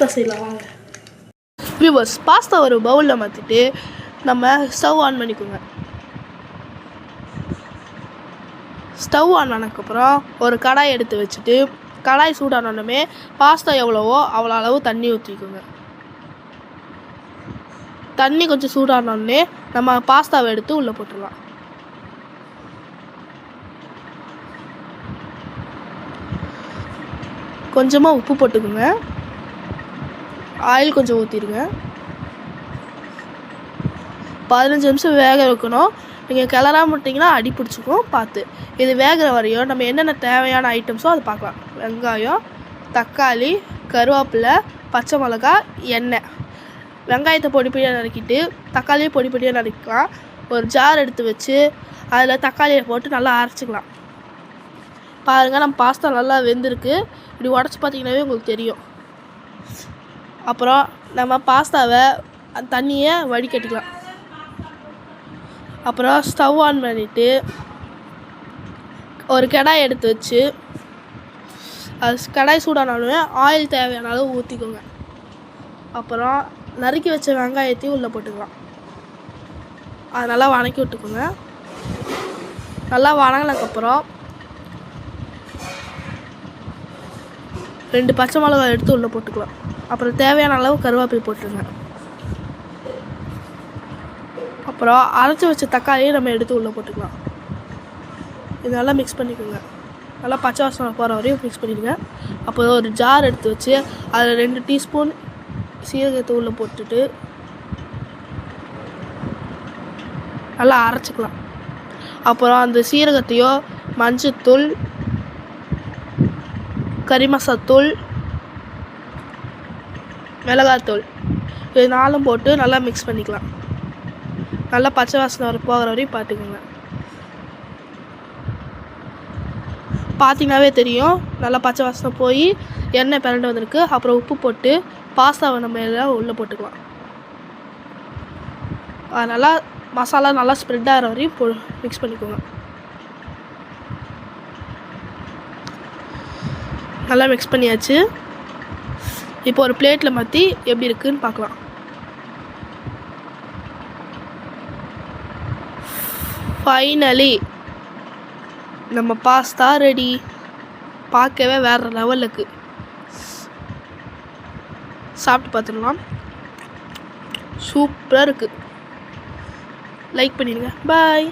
Pasta செய்யலாம் வாங்க. Viewers, pasta ஒரு பவுலில் மாற்றிட்டு நம்ம ஸ்டவ் ஆன் பண்ணிக்கோங்க. ஸ்டவ் ஆன் ஆனதுக்கப்புறம் ஒரு கடாய் எடுத்து வச்சுட்டு கடாய் சூடானோடனே பாஸ்தா எவ்வளவோ அவ்வளோ அளவு தண்ணி ஊற்றிக்கோங்க. தண்ணி கொஞ்சம் சூடானோடனே நம்ம பாஸ்தாவை எடுத்து உள்ளே போட்டுடலாம். கொஞ்சமாக உப்பு போட்டுக்கோங்க. ஆயில் கொஞ்சம் ஊற்றிடுங்க. 15 நிமிஷம் வேக வைக்கணும். நீங்கள் கிளறாம விட்டிங்கன்னா அடி பிடிச்சிக்கும், பார்த்து. இது வேகிற வரையும் நம்ம என்னென்ன தேவையான ஐட்டம்ஸோ அதை பார்க்கலாம். வெங்காயம், தக்காளி, கருவேப்பிலை, பச்சை மிளகாய், எண்ணெய். வெங்காயத்தை பொடி பொடியாக நறுக்கிட்டு தக்காளியை பொடி பொடியாக நறுக்கலாம். ஒரு ஜார் எடுத்து வச்சு அதில் தக்காளியை போட்டு நல்லா அரைச்சிக்கலாம். பாருங்கள், நம்ம பாஸ்தா நல்லா வெந்திருக்கு. இப்படி உடச்சி பார்த்திங்கனாவே உங்களுக்கு தெரியும். அப்புறம் நம்ம பாஸ்தாவை அந்த தண்ணியை வடிகட்டிக்கலாம். அப்புறம் ஸ்டவ் ஆன் பண்ணிவிட்டு ஒரு கடாய் எடுத்து வச்சு அது கடாய் சூடானாலுமே ஆயில் தேவையான அளவு ஊற்றிக்கோங்க. அப்புறம் நறுக்கி வச்ச வெங்காயத்தையும் உள்ளே போட்டுக்கலாம். அதை நல்லா வதக்கி விட்டுக்கோங்க. நல்லா வதங்கினதுக்கப்புறம் 2 பச்சை மிளகாய் எடுத்து உள்ளே போட்டுக்கலாம். அப்புறம் தேவையான அளவு கருவேப்பிலை போட்டுருங்க. அப்புறம் அரைச்சி வச்ச தக்காளியை நம்ம எடுத்து உள்ளே போட்டுக்கலாம். இது நல்லா மிக்ஸ் பண்ணிக்கோங்க. நல்லா பச்சை வாசனை போகிற வரையும் மிக்ஸ் பண்ணிடுங்க. அப்புறம் ஒரு ஜார் எடுத்து வச்சு அதில் 2 டீஸ்பூன் சீரகத்தை உள்ளே போட்டுட்டு நல்லா அரைச்சிக்கலாம். அப்புறம் அந்த சீரகத்தையோ மஞ்சத்தூள், கறி மசாத்தூள், மிளகாத்தூள் இது 4 போட்டு நல்லா மிக்ஸ் பண்ணிக்கலாம். நல்லா பச்சை வாசனை போகிற வரையும் பார்த்துக்கோங்க. பார்த்தீங்கன்னாவே தெரியும் நல்லா பச்சை வாசனை போய் எண்ணெய் பிறண்டு வந்திருக்கு. அப்புறம் உப்பு போட்டு பாஸ்தாவை நம்ம எல்லாம் உள்ளே போட்டுக்கலாம். நல்லா மசாலா நல்லா ஸ்ப்ரெட் ஆகிற வரையும் மிக்ஸ் பண்ணிக்கோங்க. நல்லா மிக்ஸ் பண்ணியாச்சு. இப்போ ஒரு பிளேட்டில் மாற்றி எப்படி இருக்குதுன்னு பார்க்கலாம். ஃபைனலி நம்ம பாஸ்தா ரெடி. பார்க்கவே வேறு லெவலுக்கு. சாப்பிட்டு பார்த்துடலாம். சூப்பராக இருக்குது. லைக் பண்ணிடுங்க. பாய்.